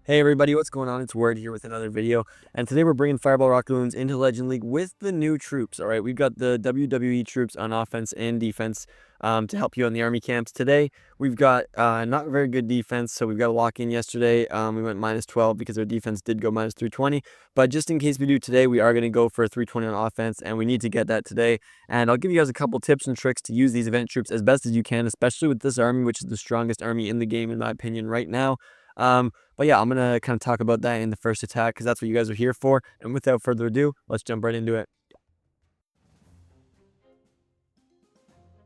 Hey everybody, what's going on? It's Word here with another video, and today we're bringing Fireball Rocketloons into Legend League with the new troops. All right, we've got the WWE troops on offense and defense to help you on the army camps. Today we've got not very good defense, so we've got to lock in. Yesterday we went -12 because our defense did go -320, but just in case we do today, we are going to go for a 320 on offense, and we need to get that today. And I'll give you guys a couple tips and tricks to use these event troops as best as you can, especially with this army, which is the strongest army in the game in my opinion right now. But yeah, I'm going to kind of talk about that in the first attack because that's what you guys are here for. And without further ado, let's jump right into it.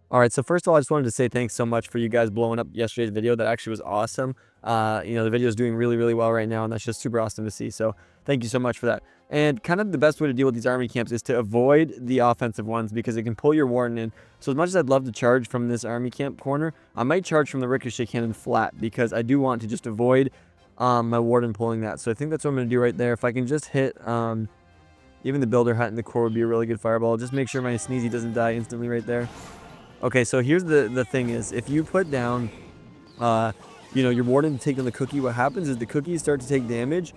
All right, so first of all, I just wanted to say thanks so much for you guys blowing up yesterday's video. That actually was awesome. The video is doing really, really well right now, and that's just super awesome to see. So thank you so much for that. And kind of the best way to deal with these army camps is to avoid the offensive ones because it can pull your warden in. So as much as I'd love to charge from this army camp corner, I might charge from the ricochet cannon flat because I do want to just avoid my warden pulling that. So I think that's what I'm going to do right there. If I can just hit even the builder hut in the core would be a really good fireball. Just make sure my sneezy doesn't die instantly right there. Okay, so here's the thing is, if you put down, your warden to take on the cookie, what happens is the cookies start to take damage,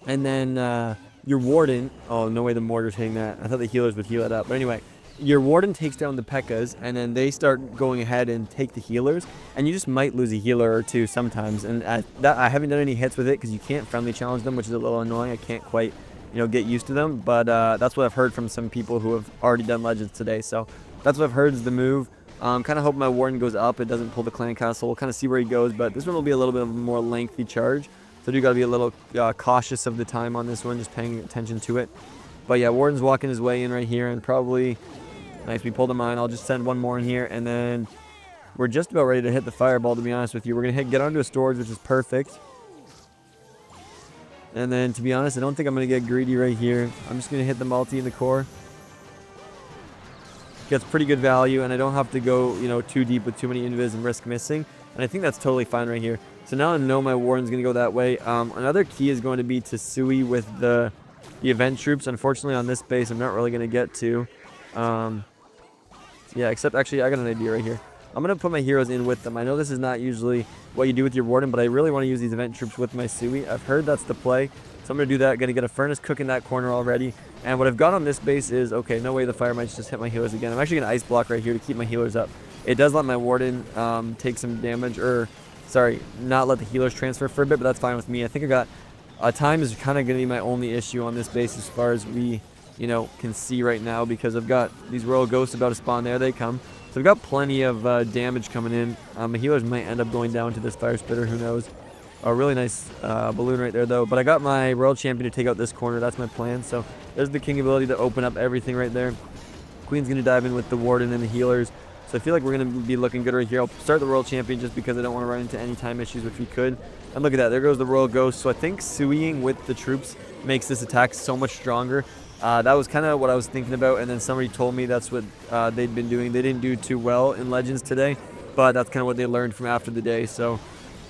and then your warden, oh, no way the mortar's hitting that. I thought the healers would heal it up. But anyway, your warden takes down the P.E.K.K.A.s, and then they start going ahead and take the healers, and you just might lose a healer or two sometimes. And I haven't done any hits with it because you can't friendly challenge them, which is a little annoying. I can't quite, get used to them. But that's what I've heard from some people who have already done Legends today. So that's what I've heard is the move. Kind of hope my warden goes up. It doesn't pull the clan castle. We'll kind of see where he goes, but this one will be a little bit of a more lengthy charge. So you got to be a little cautious of the time on this one, just paying attention to it. But yeah, warden's walking his way in right here, and probably, nice, we pulled a mine. I'll just send one more in here, and then we're just about ready to hit the fireball, to be honest with you. We're going to get onto a storage, which is perfect. And then, to be honest, I don't think I'm going to get greedy right here. I'm just going to hit the multi in the core. Gets pretty good value, and I don't have to go, too deep with too many invis and risk missing. And I think that's totally fine right here. So now I know my warden's going to go that way. Another key is going to be to Sui with the event troops. Unfortunately, on this base, I'm not really going to get to. Yeah, except actually, I got an idea right here. I'm going to put my heroes in with them. I know this is not usually what you do with your warden, but I really want to use these event troops with my Sui. I've heard that's the play. So I'm going to do that. Going to get a furnace cook in that corner already. And what I've got on this base is, okay, no way the fire might just hit my healers again. I'm actually going to ice block right here to keep my healers up. It does let my warden take some damage, or, sorry, not let the healers transfer for a bit, but that's fine with me. I think I got, time is kind of going to be my only issue on this base as far as we, can see right now, because I've got these royal ghosts about to spawn. There they come. So I've got plenty of damage coming in. My healers might end up going down to this fire spitter, who knows. A really nice balloon right there, though. But I got my Royal Champion to take out this corner. That's my plan. So there's the King ability to open up everything right there. Queen's going to dive in with the Warden and the healers. So I feel like we're going to be looking good right here. I'll start the Royal Champion just because I don't want to run into any time issues, which we could. And look at that. There goes the Royal Ghost. So I think suing with the troops makes this attack so much stronger. That was kind of what I was thinking about. And then somebody told me that's what they'd been doing. They didn't do too well in Legends today, but that's kind of what they learned from after the day. So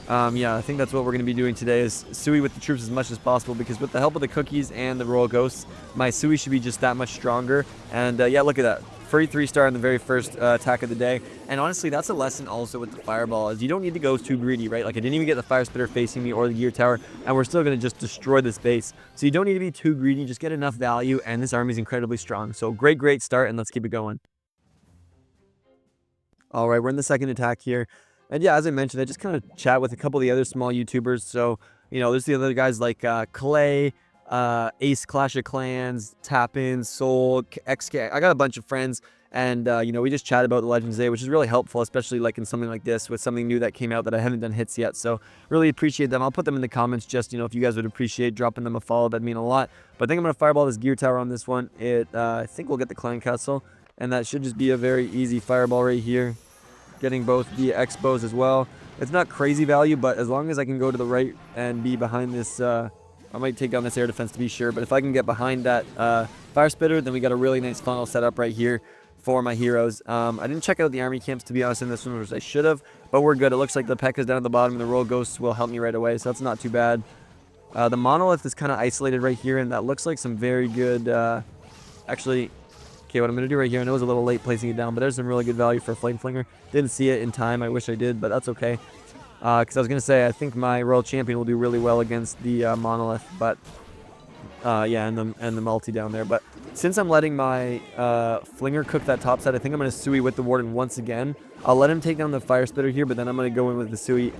yeah, I think that's what we're going to be doing today, is Sui with the troops as much as possible, because with the help of the cookies and the Royal Ghosts, my Sui should be just that much stronger. And yeah, look at that. Free 3-star in the very first attack of the day. And honestly, that's a lesson also with the Fireball, is you don't need to go too greedy, right? Like, I didn't even get the Fire Spitter facing me or the Gear Tower, and we're still going to just destroy this base. So you don't need to be too greedy, just get enough value, and this army is incredibly strong. So great start, and let's keep it going. All right, we're in the second attack here. And yeah, as I mentioned, I just kind of chat with a couple of the other small YouTubers. So, there's the other guys like Clay, Ace Clash of Clans, Tapin, Soul, XK. I got a bunch of friends, and, we just chat about the Legends Day, which is really helpful, especially like in something like this with something new that came out that I haven't done hits yet. So really appreciate them. I'll put them in the comments just, if you guys would appreciate dropping them a follow, that'd mean a lot. But I think I'm going to fireball this Gear Tower on this one. I think we'll get the Clan Castle, and that should just be a very easy fireball right here. Getting both the expos as well. It's not crazy value, but as long as I can go to the right and be behind this, I might take down this air defense to be sure, but if I can get behind that fire spitter, then we got a really nice funnel set up right here for my heroes. I didn't check out the army camps, to be honest, in this one, which I should have, but we're good. It looks like the P.E.K.K.A.s down at the bottom, and the Royal Ghosts will help me right away, so that's not too bad. The Monolith is kind of isolated right here, and that looks like some very good, actually. Okay, what I'm going to do right here, I know it was a little late placing it down, but there's some really good value for a Flame Flinger. Didn't see it in time. I wish I did, but that's okay. Because I was going to say, I think my Royal Champion will do really well against the Monolith, but yeah, and the multi down there. But since I'm letting my Flinger cook that top side, I think I'm going to Sui with the Warden once again. I'll let him take down the Fire Spitter here, but then I'm going to go in with the Sui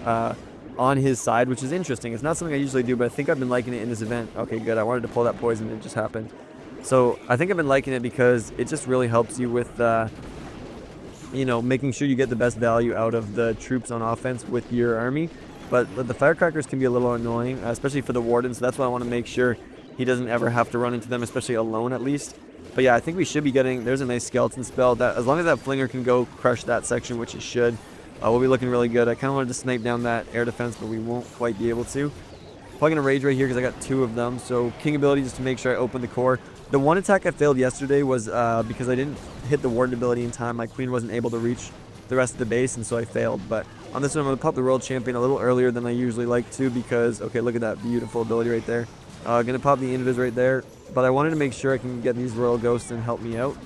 on his side, which is interesting. It's not something I usually do, but I think I've been liking it in this event. Okay, good. I wanted to pull that poison, and it just happened. So I think I've been liking it because it just really helps you with, you know, making sure you get the best value out of the troops on offense with your army. But the Firecrackers can be a little annoying, especially for the Warden, so that's why I want to make sure he doesn't ever have to run into them, especially alone at least. But yeah, I think we should be getting, there's a nice skeleton spell. That as long as that Flinger can go crush that section, which it should, we'll be looking really good. I kind of wanted to snipe down that air defense, but we won't quite be able to. Probably going to rage right here because I got 2 of them. So King ability just to make sure I open the core. The one attack I failed yesterday was because I didn't hit the Warden ability in time. My Queen wasn't able to reach the rest of the base, and so I failed. But on this one, I'm going to pop the World Champion a little earlier than I usually like to because, okay, look at that beautiful ability right there. Going to pop the Invis right there, but I wanted to make sure I can get these Royal Ghosts and help me out.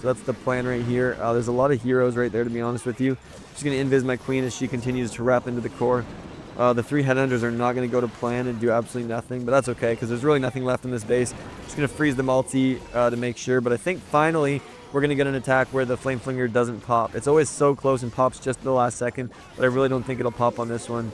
So that's the plan right here. There's a lot of heroes right there, to be honest with you. Just going to Invis my Queen as she continues to wrap into the core. The 3 Headhunters are not going to go to plan and do absolutely nothing, but that's okay because there's really nothing left in this base. Just going to freeze the multi to make sure, but I think finally we're going to get an attack where the Flame Flinger doesn't pop. It's always so close and pops just the last second, but I really don't think it'll pop on this one,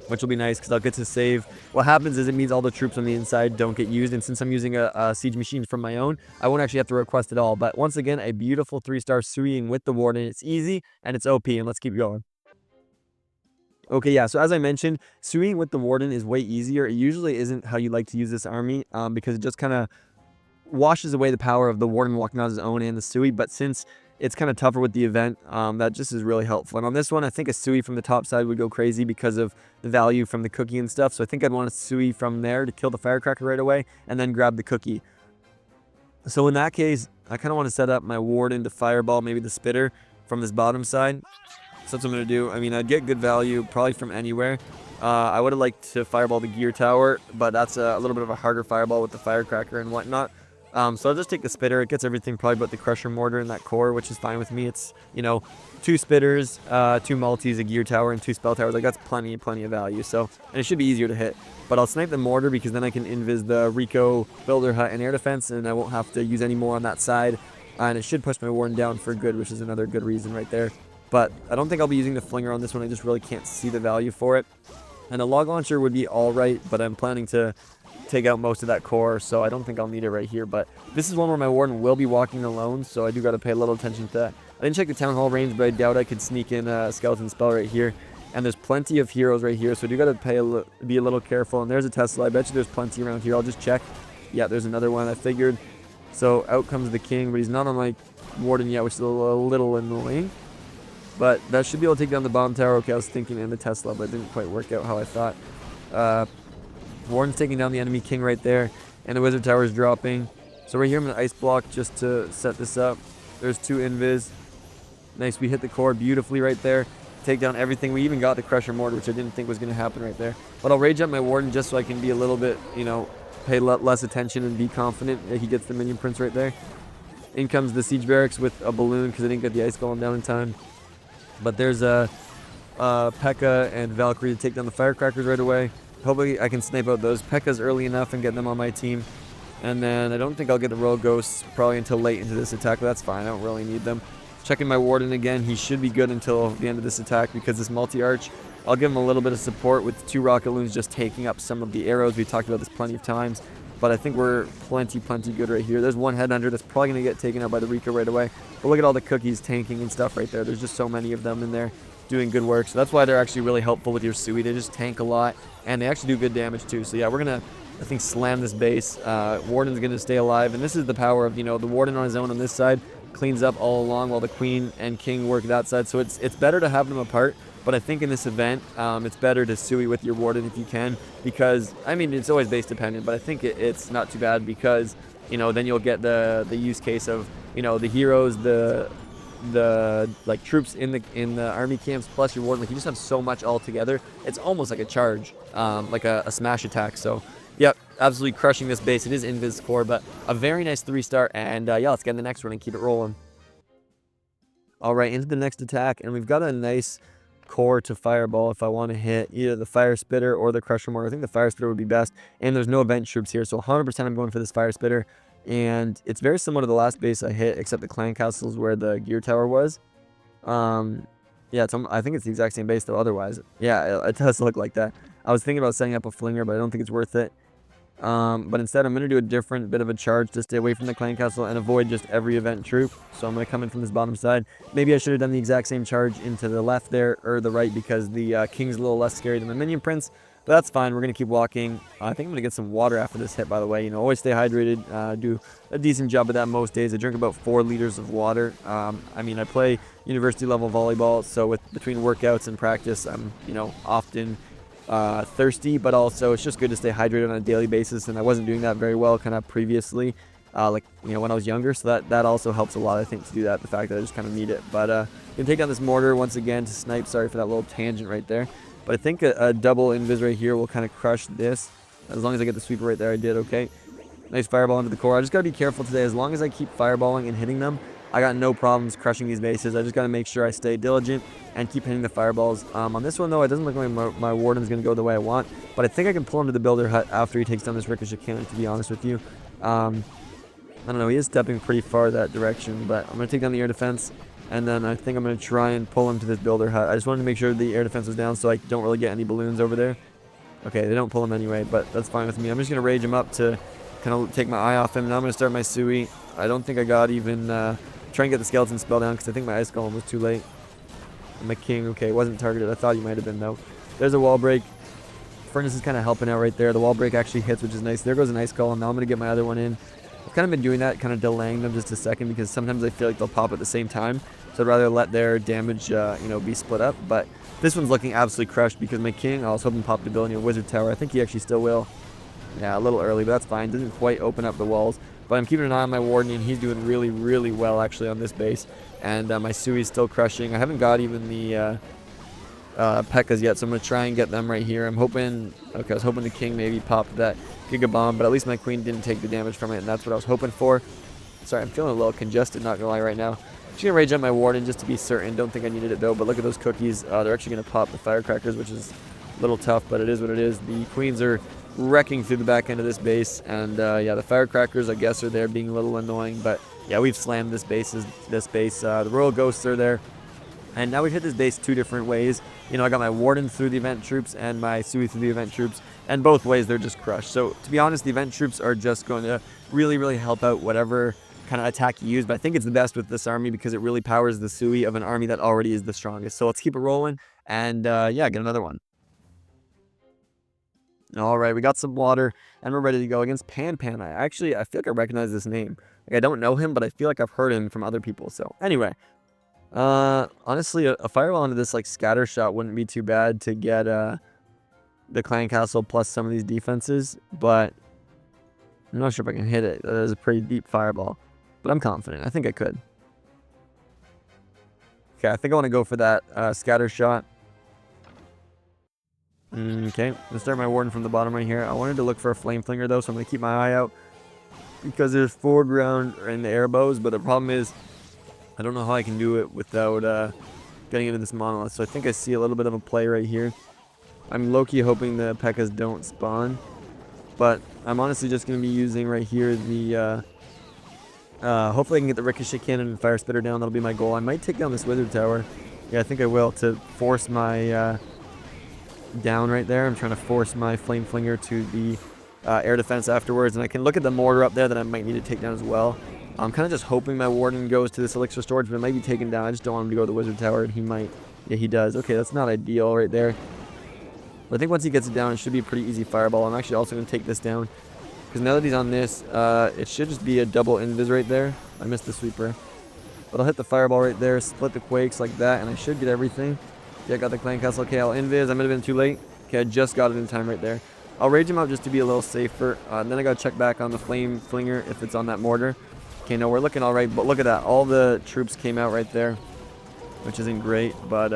which will be nice because I'll get to save. What happens is it means all the troops on the inside don't get used, and since I'm using a Siege Machine from my own, I won't actually have to request it all. But once again, a beautiful 3-star Suiing with the Warden. It's easy and it's OP, and let's keep going. Okay, yeah, so as I mentioned, Suiing with the Warden is way easier. It usually isn't how you like to use this army because it just kind of washes away the power of the Warden walking on his own and the Sui, but since it's kind of tougher with the event, that just is really helpful. And on this one, I think a Sui from the top side would go crazy because of the value from the cookie and stuff, so I think I'd want a Sui from there to kill the Firecracker right away and then grab the cookie. So in that case, I kind of want to set up my Warden to fireball maybe the Spitter from this bottom side. So that's what I'm going to do. I mean, I'd get good value probably from anywhere. I would have liked to fireball the Gear Tower, but that's a little bit of a harder fireball with the Firecracker and whatnot. So I'll just take the Spitter. It gets everything probably but the Crusher Mortar in that core, which is fine with me. It's, you know, 2 Spitters, 2 Multis, a Gear Tower, and 2 Spell Towers. Like, that's plenty of value. So, and it should be easier to hit. But I'll snipe the Mortar because then I can invis the Rico, Builder Hut, and Air Defense, and I won't have to use any more on that side. And it should push my Warden down for good, which is another good reason right there. But I don't think I'll be using the Flinger on this one. I just really can't see the value for it. And a Log Launcher would be alright, but I'm planning to take out most of that core, so I don't think I'll need it right here. But this is one where my Warden will be walking alone, so I do got to pay a little attention to that. I didn't check the Town Hall range, but I doubt I could sneak in a Skeleton Spell right here. And there's plenty of heroes right here, so I do got to be a little careful. And there's a Tesla. I bet you there's plenty around here. I'll just check. Yeah, there's another one. I figured. So out comes the King, but he's not on my Warden yet, which is a little annoying. But that should be able to take down the Bomb Tower. Okay, I was thinking in the Tesla, but it didn't quite work out how I thought. Warden's taking down the enemy King right there, and the Wizard Tower is dropping. So right here I'm going to Ice Block just to set this up. There's 2 Invis. Nice, we hit the core beautifully right there. Take down everything. We even got the Crusher Mortar, which I didn't think was going to happen right there. But I'll rage up my Warden just so I can be a little bit, you know, pay less attention and be confident that he gets the Minion Prince right there. In comes the Siege Barracks with a balloon because I didn't get the Ice Golem down in time. But there's P.E.K.K.A. and Valkyrie to take down the Firecrackers right away. Hopefully I can snipe out those P.E.K.K.A.s early enough and get them on my team. And then I don't think I'll get the Royal Ghosts probably until late into this attack, but that's fine. I don't really need them. Checking my Warden again. He should be good until the end of this attack because this multi-arch, I'll give him a little bit of support with 2 Rocketloons just taking up some of the arrows. We've talked about this plenty of times, but I think we're plenty good right here. There's one Headhunter that's probably going to get taken out by the Rico right away. But look at all the cookies tanking and stuff right there. There's just so many of them in there doing good work. So that's why they're actually really helpful with your Sui. They just tank a lot, and they actually do good damage too. So yeah, we're going to, I think, slam this base. Warden's going to stay alive, and this is the power of, you know, the Warden on his own on this side cleans up all along while the Queen and King work that side. So it's better to have them apart. But I think in this event, it's better to Sui with your Warden if you can, because, I mean, it's always base dependent, but I think it's not too bad because, you know, then you'll get the use case of, you know, the heroes, the like troops in the army camps plus your Warden. Like, you just have so much all together. It's almost like a charge, like a smash attack. So, yep, absolutely crushing this base. It is Invis core, but a very nice 3-star. And yeah, let's get in the next one and keep it rolling. All right, into the next attack, and we've got a nice core to fireball if I want to hit either the fire spitter or the crusher mortar. I think the fire spitter would be best, and there's no event troops here, so 100% I'm going for this fire spitter. And it's very similar to the last base I hit, except the clan castles where the gear tower was. Yeah, I think it's the exact same base though. Otherwise, yeah, it does look like that. I was thinking about setting up a flinger, but I don't think it's worth it. But instead, I'm going to do a different bit of a charge to stay away from the clan castle and avoid just every event troop. So I'm going to come in from this bottom side. Maybe I should have done the exact same charge into the left there, or the right, because the king's a little less scary than the minion prince. But that's fine. We're going to keep walking. I think I'm going to get some water after this hit, by the way. You know, always stay hydrated. Do a decent job of that most days. I drink about 4 liters of water. I mean, I play university level volleyball, so between workouts and practice, I'm, you know, often thirsty, but also it's just good to stay hydrated on a daily basis, and I wasn't doing that very well kind of previously, like, you know, when I was younger, so that also helps a lot, I think, to do that, the fact that I just kind of need it. But gonna take down this mortar once again to snipe. Sorry for that little tangent right there, but I think a double invis right here will kind of crush this. As long as I get the sweeper right there, I did okay. Nice fireball into the core. I just gotta be careful today. As long as I keep fireballing and hitting them, I got no problems crushing these bases. I just got to make sure I stay diligent and keep hitting the fireballs. On this one, though, it doesn't look like my warden's going to go the way I want. But I think I can pull him to the builder hut after he takes down this ricochet cannon, to be honest with you. I don't know. He is stepping pretty far that direction. But I'm going to take down the air defense. And then I think I'm going to try and pull him to this builder hut. I just wanted to make sure the air defense was down so I don't really get any balloons over there. Okay, they don't pull him anyway, but that's fine with me. I'm just going to rage him up to kind of take my eye off him. Now I'm going to start my Sui. I don't think I got even... try and get the skeleton spell down, because I think my ice golem was too late. And my king, okay, wasn't targeted. I thought he might have been, though. There's a wall break. Furnace is kind of helping out right there. The wall break actually hits, which is nice. There goes an ice golem. Now I'm going to get my other one in. I've kind of been doing that, kind of delaying them just a second, because sometimes I feel like they'll pop at the same time. So I'd rather let their damage, you know, be split up. But this one's looking absolutely crushed, because my king, I was hoping pop the ability of Wizard Tower. I think he actually still will. Yeah, a little early, but that's fine. Doesn't quite open up the walls. But I'm keeping an eye on my warden, and he's doing really, really well, actually, on this base. And my Sui's still crushing. I haven't got even the P.E.K.K.A.s yet, so I'm going to try and get them right here. I'm hoping... Okay, I was hoping the king maybe popped that Giga Bomb, but at least my queen didn't take the damage from it, and that's what I was hoping for. Sorry, I'm feeling a little congested, not going to lie, right now. Just going to rage up my warden just to be certain. Don't think I needed it, though, but look at those cookies. They're actually going to pop the firecrackers, which is a little tough, but it is what it is. The queens are wrecking through the back end of this base, and yeah, the firecrackers, I guess, are there being a little annoying, but yeah, we've slammed this base. The royal ghosts are there, and now we've hit this base 2 different ways. You know, I got my warden through the event troops and my Sui through the event troops, and both ways they're just crushed. So to be honest, the event troops are just going to really, really help out whatever kind of attack you use, but I think it's the best with this army because it really powers the Sui of an army that already is the strongest. So let's keep it rolling, and yeah, get another one. All right, we got some water, and we're ready to go against Pan. I feel like I recognize this name. Like, I don't know him, but I feel like I've heard him from other people. So anyway, honestly, a fireball into this like scatter shot wouldn't be too bad to get the clan castle plus some of these defenses, but I'm not sure if I can hit it. That is a pretty deep fireball, but I'm confident. I think I could. Okay, I think I want to go for that scatter shot. Okay, I'm gonna start my warden from the bottom right here. I wanted to look for a flame flinger though, so I'm gonna keep my eye out because there's foreground and the air bows, but the problem is I don't know how I can do it without getting into this monolith. So I think I see a little bit of a play right here. I'm low-key hoping the P.E.K.K.A.s don't spawn, but I'm honestly just gonna be using right here the hopefully I can get the ricochet cannon and fire spitter down. That'll be my goal. I might take down this wizard tower. Yeah, I think I will, to force my down right there. I'm trying to force my flame flinger to the air defense afterwards, and I can look at the mortar up there that I might need to take down as well. I'm kind of just hoping my warden goes to this elixir storage, but it might be taken down. I just don't want him to go to the wizard tower, and he might. Yeah, he does. Okay, that's not ideal right there. But I think once he gets it down, it should be a pretty easy fireball. I'm actually also going to take this down, because now that he's on this, it should just be a double invis right there. I missed the sweeper, but I'll hit the fireball right there, split the quakes like that, and I should get everything. Yeah, I got the clan castle. Okay, I'll invis. I might have been too late. Okay, I just got it in time right there. I'll rage him out just to be a little safer. And then I got to check back on the flame flinger if it's on that mortar. Okay, no, we're looking all right. But look at that. All the troops came out right there, which isn't great. But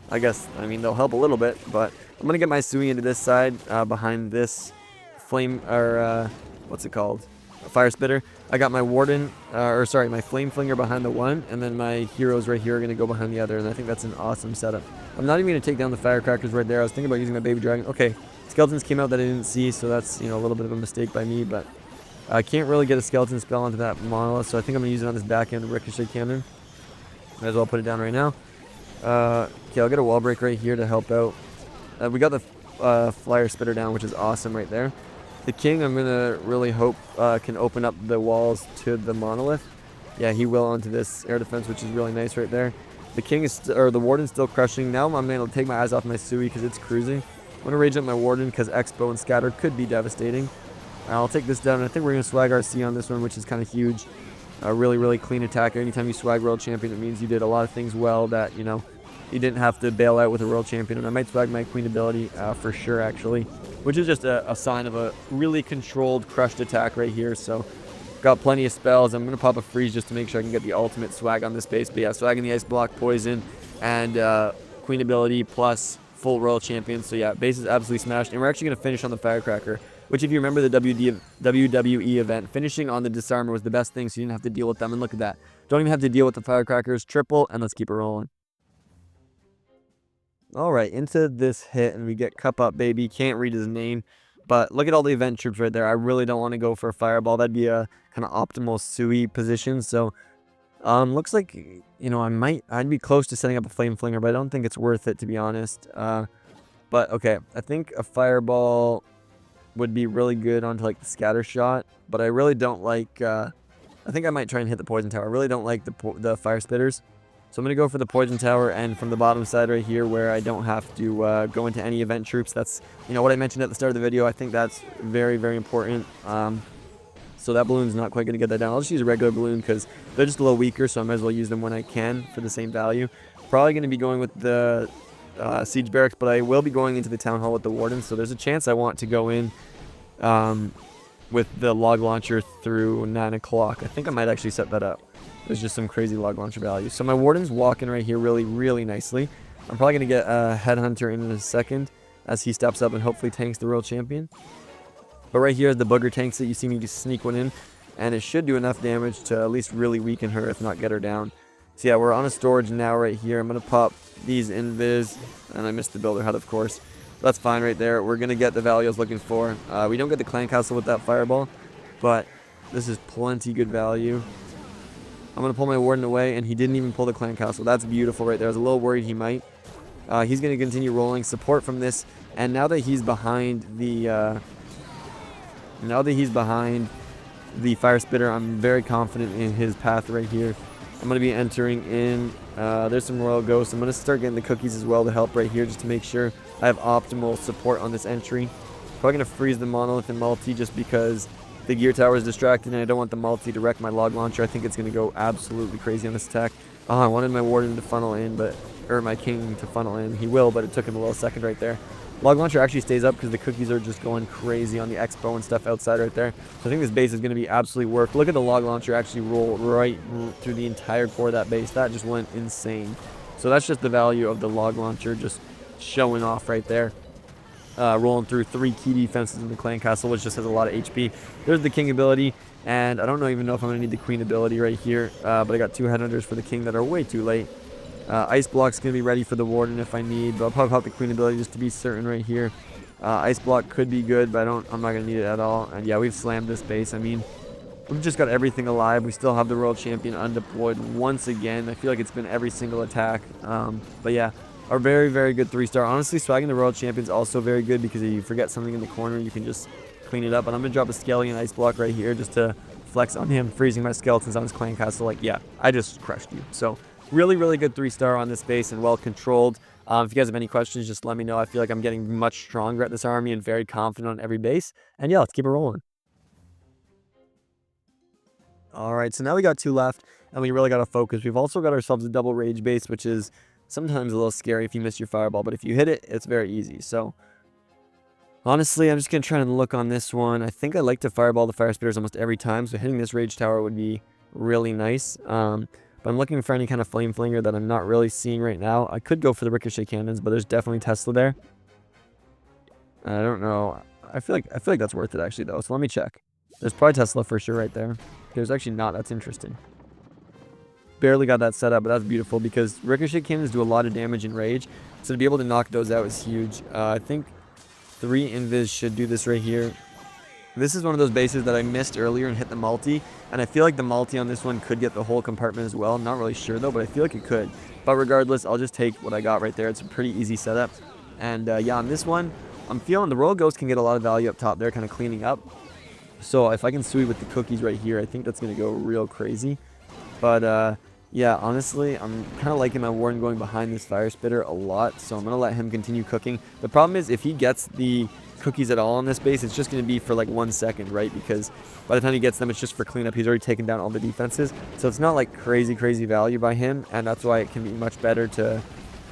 I guess, I mean, they'll help a little bit. But I'm going to get my Sui into this side behind this flame, or what's it called? fire spitter. I got my warden, or sorry, my flame flinger behind the one, and then my heroes right here are going to go behind the other, and I think that's an awesome setup. I'm not even going to take down the firecrackers right there. I was thinking about using my baby dragon. Okay, skeletons came out that I didn't see, so that's, you know, a little bit of a mistake by me, but I can't really get a skeleton spell onto that monolith, so I think I'm going to use it on this back end ricochet cannon. Might as well put it down right now. Okay, I'll get a wall break right here to help out. We got the flyer spitter down, which is awesome right there. The king, I'm going to really hope can open up the walls to the monolith. Yeah, he will onto this air defense, which is really nice right there. The king is, or the warden's still crushing. Now I'm going to take my eyes off my Sui because it's cruising. I'm going to rage up my warden because Expo and Scatter could be devastating. I'll take this down. I think we're going to swag RC on this one, which is kind of huge. A really, really clean attack. Anytime you swag world champion, it means you did a lot of things well that, you know, you didn't have to bail out with a world champion. And I might swag my queen ability for sure, actually, which is just a sign of a really controlled, crushed attack right here. So got plenty of spells. I'm going to pop a freeze just to make sure I can get the ultimate swag on this base. But yeah, swagging the ice block, poison, and queen ability plus full world champion. So yeah, base is absolutely smashed. And we're actually going to finish on the firecracker, which if you remember the WWE event, finishing on the disarmer was the best thing, so you didn't have to deal with them. And look at that. Don't even have to deal with the firecrackers. Triple, and let's keep it rolling. All right, into this hit, and we get Cup Up, baby. Can't read his name, but look at all the event troops right there. I really don't want to go for a fireball. That'd be a kind of optimal Sui position. So, looks like, you know, I'd be close to setting up a flame flinger, but I don't think it's worth it, to be honest. But okay, I think a fireball would be really good onto like the scatter shot, but I really don't like. I think I might try and hit the poison tower. I really don't like the fire spitters. So I'm going to go for the poison tower, and from the bottom side right here where I don't have to go into any event troops. That's, you know, what I mentioned at the start of the video. I think that's very, very important. So that balloon's not quite going to get that down. I'll just use a regular balloon because they're just a little weaker, so I might as well use them when I can for the same value. Probably going to be going with the siege barracks, but I will be going into the town hall with the warden, so there's a chance I want to go in with the log launcher through 9 o'clock. I think I might actually set that up. There's just some crazy log launcher value. So my warden's walking right here really, really nicely. I'm probably going to get a headhunter in a second as he steps up and hopefully tanks the world champion. But right here, the booger tanks it. You see me just sneak one in, and it should do enough damage to at least really weaken her, if not get her down. So yeah, we're on a storage now right here. I'm going to pop these invis, and I missed the builder hut, of course. That's fine right there. We're going to get the value I was looking for. We don't get the clan castle with that fireball, but this is plenty good value. I'm going to pull my warden away, and he didn't even pull the clan castle. That's beautiful right there. I was a little worried he might. He's going to continue rolling support from this, and now that he's behind the fire spitter, I'm very confident in his path right here. I'm going to be entering in. There's some royal ghosts. I'm going to start getting the cookies as well to help right here just to make sure I have optimal support on this entry. Probably going to freeze the monolith and multi just because the gear tower is distracted, and I don't want the multi to wreck my log launcher. I think it's going to go absolutely crazy on this attack. Oh, I wanted my warden to funnel in, or my king to funnel in. He will, but it took him a little second right there. Log launcher actually stays up because the cookies are just going crazy on the expo and stuff outside right there. So I think this base is going to be absolutely worked. Look at the log launcher actually roll right through the entire core of that base. That just went insane. So that's just the value of the log launcher just showing off right there. Rolling through 3 key defenses in the clan castle, which just has a lot of HP. There's the king ability, and I don't even know if I'm going to need the queen ability right here, but I got 2 headhunters for the king that are way too late. Ice block's going to be ready for the warden if I need, but I'll probably pop the queen ability just to be certain right here. Ice block could be good, but I'm not going to need it at all. And yeah, we've slammed this base. I mean, we've just got everything alive. We still have the world champion undeployed once again. I feel like it's been every single attack. But yeah, a very, very good 3-star. Honestly, swagging the world champion is also very good because if you forget something in the corner, you can just clean it up. And I'm going to drop a skeleton ice block right here just to flex on him, freezing my skeletons on his clan castle. Like, yeah, I just crushed you. So really, really good 3-star on this base and well controlled. If you guys have any questions, just let me know. I feel like I'm getting much stronger at this army and very confident on every base. And yeah, let's keep it rolling. All right, so now we got 2 left, and we really got to focus. We've also got ourselves a double rage base, which is sometimes a little scary if you miss your fireball, but if you hit it, it's very easy. So honestly, I'm just going to try and look on this one. I think I like to fireball the fire spitters almost every time, so hitting this rage tower would be really nice. But I'm looking for any kind of flame flinger that I'm not really seeing right now. I could go for the ricochet cannons, but there's definitely Tesla there. I don't know. I feel like that's worth it actually though. So let me check. There's probably Tesla for sure right there. There's actually not. That's interesting. Barely got that set up, but that's beautiful because ricochet cannons do a lot of damage in rage. So to be able to knock those out is huge. I think 3 invis should do this right here. This is one of those bases that I missed earlier and hit the multi. And I feel like the multi on this one could get the whole compartment as well. I'm not really sure though, but I feel like it could. But regardless, I'll just take what I got right there. It's a pretty easy setup. And yeah, on this one, I'm feeling the Royal Ghost can get a lot of value up top there, kind of cleaning up. So if I can sweep with the cookies right here, I think that's going to go real crazy. But yeah, honestly, I'm kind of liking my Warden going behind this Fire Spitter a lot. So I'm going to let him continue cooking. The problem is if he gets the cookies at all on this base, it's just going to be for like 1 second, right? Because by the time he gets them, it's just for cleanup. He's already taken down all the defenses. So it's not like crazy value by him. And that's why it can be much better to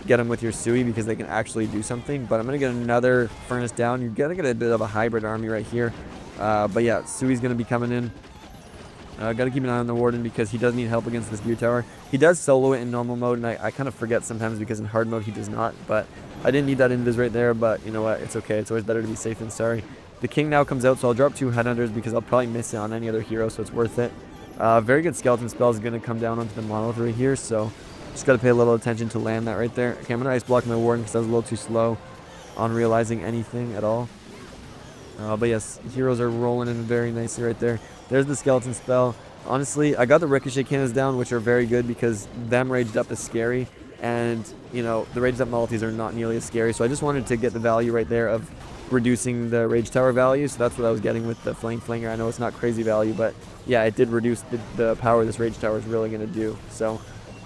get them with your Sui because they can actually do something. But I'm going to get another Furnace down. You're going to get a bit of a hybrid army right here. But yeah, Sui's going to be coming in. Got to keep an eye on the Warden because he does need help against this Gear Tower. He does solo it in normal mode, and I kind of forget sometimes because in hard mode he does not. But I didn't need that invis right there, but you know what? It's okay. It's always better to be safe than sorry. The King now comes out, so I'll drop 2 Headhunters because I'll probably miss it on any other hero, so it's worth it. Very good Skeleton spell is going to come down onto the Monolith right here, so just got to pay a little attention to land that right there. Okay, I'm going to Ice Block my Warden because I was a little too slow on realizing anything at all. But yes, heroes are rolling in very nicely right there. There's the Skeleton spell. Honestly, I got the Ricochet Cannons down, which are very good because them raged up is scary. And, you know, the raged up multis are not nearly as scary. So I just wanted to get the value right there of reducing the Rage Tower value. So that's what I was getting with the Flame Flanger. I know it's not crazy value, but yeah, it did reduce the power this Rage Tower is really going to do. So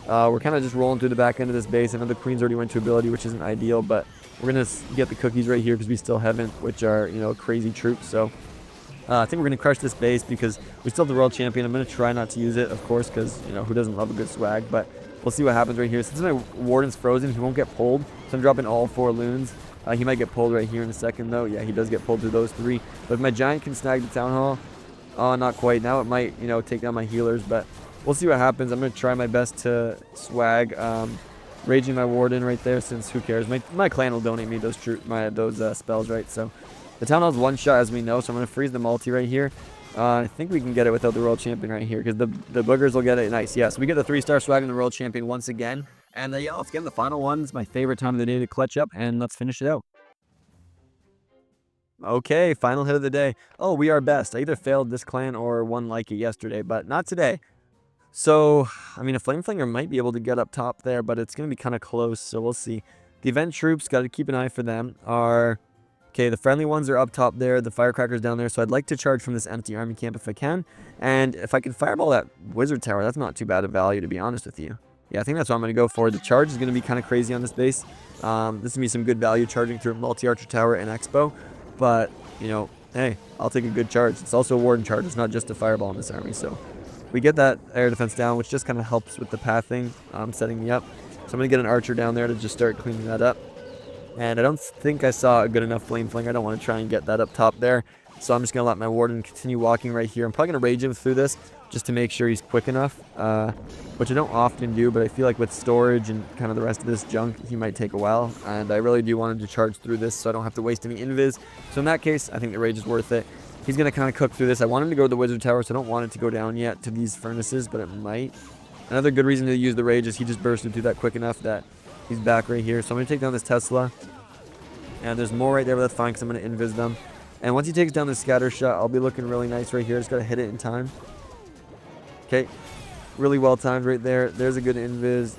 we're kind of just rolling through the back end of this base. I know the Queens already went to ability, which isn't ideal, but we're going to get the cookies right here because we still haven't, which are, you know, crazy troops. So I think we're going to crush this base because we still have the World Champion. I'm going to try not to use it, of course, because, you know, who doesn't love a good swag, but we'll see what happens right here. Since my Warden's frozen, he won't get pulled, so I'm dropping all 4 loons. He might get pulled right here in a second, though. Yeah, he does get pulled through those 3. But if my Giant can snag the Town Hall, oh, not quite. Now it might, you know, take down my healers, but we'll see what happens. I'm going to try my best to swag raging my Warden right there, since who cares? My clan will donate me those spells, right? So the Town Hall's 1-shot, as we know, so I'm going to freeze the multi right here. I think we can get it without the World Champion right here, because the boogers will get it. Nice, yes. We get the 3-star swag and the World Champion once again. And yeah, let's get in the final one. It's my favorite time of the day to clutch up, and let's finish it out. Okay, final hit of the day. Oh, we are best. I either failed this clan or won like it yesterday, but not today. So, I mean, a Flame Flanger might be able to get up top there, but it's going to be kind of close, so we'll see. The event troops, got to keep an eye for them, are... Okay, the friendly ones are up top there, the Firecrackers down there, so I'd like to charge from this empty army camp if I can. And if I can fireball that Wizard Tower, that's not too bad of value, to be honest with you. Yeah, I think that's what I'm going to go for. The charge is going to be kind of crazy on this base. This is going to be some good value charging through Multi-Archer Tower and Expo. But, you know, hey, I'll take a good charge. It's also a Warden charge. It's not just a fireball in this army. So we get that air defense down, which just kind of helps with the pathing, setting me up. So I'm going to get an Archer down there to just start cleaning that up. And I don't think I saw a good enough Flame Flanger. I don't want to try and get that up top there. So I'm just going to let my Warden continue walking right here. I'm probably going to rage him through this just to make sure he's quick enough, which I don't often do, but I feel like with storage and kind of the rest of this junk, he might take a while. And I really do want him to charge through this so I don't have to waste any invis. So in that case, I think the rage is worth it. He's going to kind of cook through this. I want him to go to the Wizard Tower, so I don't want it to go down yet to these furnaces, but it might. Another good reason to use the rage is he just bursted through that quick enough that he's back right here. So I'm going to take down this Tesla. And there's more right there, but that's fine because I'm going to invis them. And once he takes down the scatter shot, I'll be looking really nice right here. Just got to hit it in time. Okay. Really well timed right there. There's a good invis.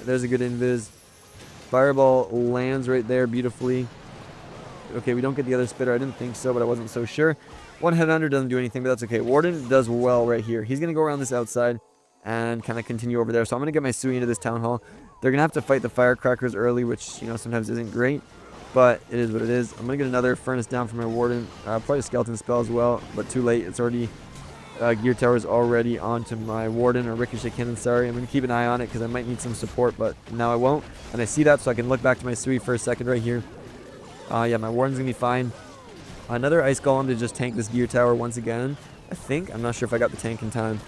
There's a good invis. Fireball lands right there beautifully. Okay, we don't get the other spitter. I didn't think so, but I wasn't so sure. One headhunter doesn't do anything, but that's okay. Warden does well right here. He's going to go around this outside and kind of continue over there. So I'm going to get my Sui into this Town Hall. They're going to have to fight the Firecrackers early, which, you know, sometimes isn't great. But it is what it is. I'm going to get another Furnace down for my Warden. Probably a Skeleton spell as well, but too late. It's already... Gear Tower's already onto my Warden, or Ricochet Cannon, sorry. I'm going to keep an eye on it because I might need some support, but now I won't. And I see that, so I can look back to my Sui for a second right here. Yeah, my Warden's going to be fine. Another Ice Golem to just tank this Gear Tower once again, I think. I'm not sure if I got the tank in time.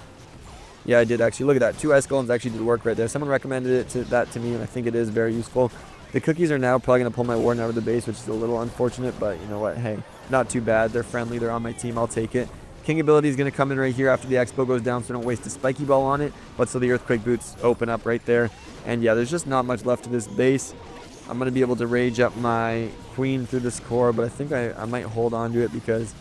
Yeah, I did actually. Look at that. 2 Ice Golems actually did work right there. Someone recommended that to me, and I think it is very useful. The cookies are now probably going to pull my Warden out of the base, which is a little unfortunate, but you know what? Hey, not too bad. They're friendly. They're on my team. I'll take it. King ability is going to come in right here after the Expo goes down, so don't waste a spiky ball on it. But so the Earthquake boots open up right there. And yeah, there's just not much left to this base. I'm going to be able to rage up my queen through this core, but I think I might hold on to it because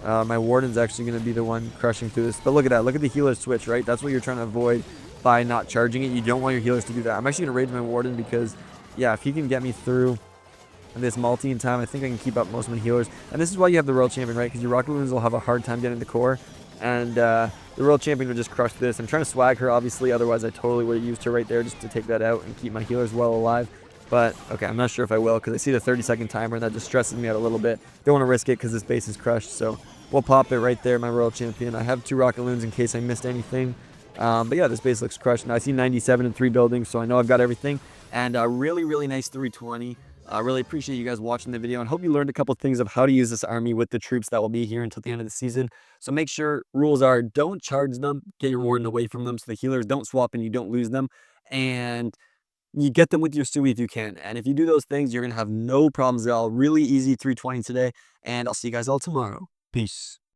my warden's actually going to be the one crushing through this. But look at that. Look at the healer switch, right? That's what you're trying to avoid by not charging it. You don't want your healers to do that. I'm actually going to rage my warden because, yeah, if he can get me through this multi in time, I think I can keep up most of my healers. And this is why you have the Royal Champion, right? Because your Rocketloons will have a hard time getting the core. And the Royal Champion will just crush this. I'm trying to swag her, obviously. Otherwise, I totally would have used her right there just to take that out and keep my healers well alive. But, okay, I'm not sure if I will because I see the 30-second timer, and that just stresses me out a little bit. Don't want to risk it because this base is crushed, so we'll pop it right there, my Royal Champion. I have 2 Rocketloons in case I missed anything. But yeah, this base looks crushed. Now, I see 97 in 3 buildings, so I know I've got everything. And really, really nice 320. I really appreciate you guys watching the video and hope you learned a couple things of how to use this army with the troops that will be here until the end of the season. So make sure rules are don't charge them, get your warden away from them so the healers don't swap and you don't lose them. And you get them with your Sui if you can. And if you do those things, you're going to have no problems at all. Really easy 320 today. And I'll see you guys all tomorrow. Peace.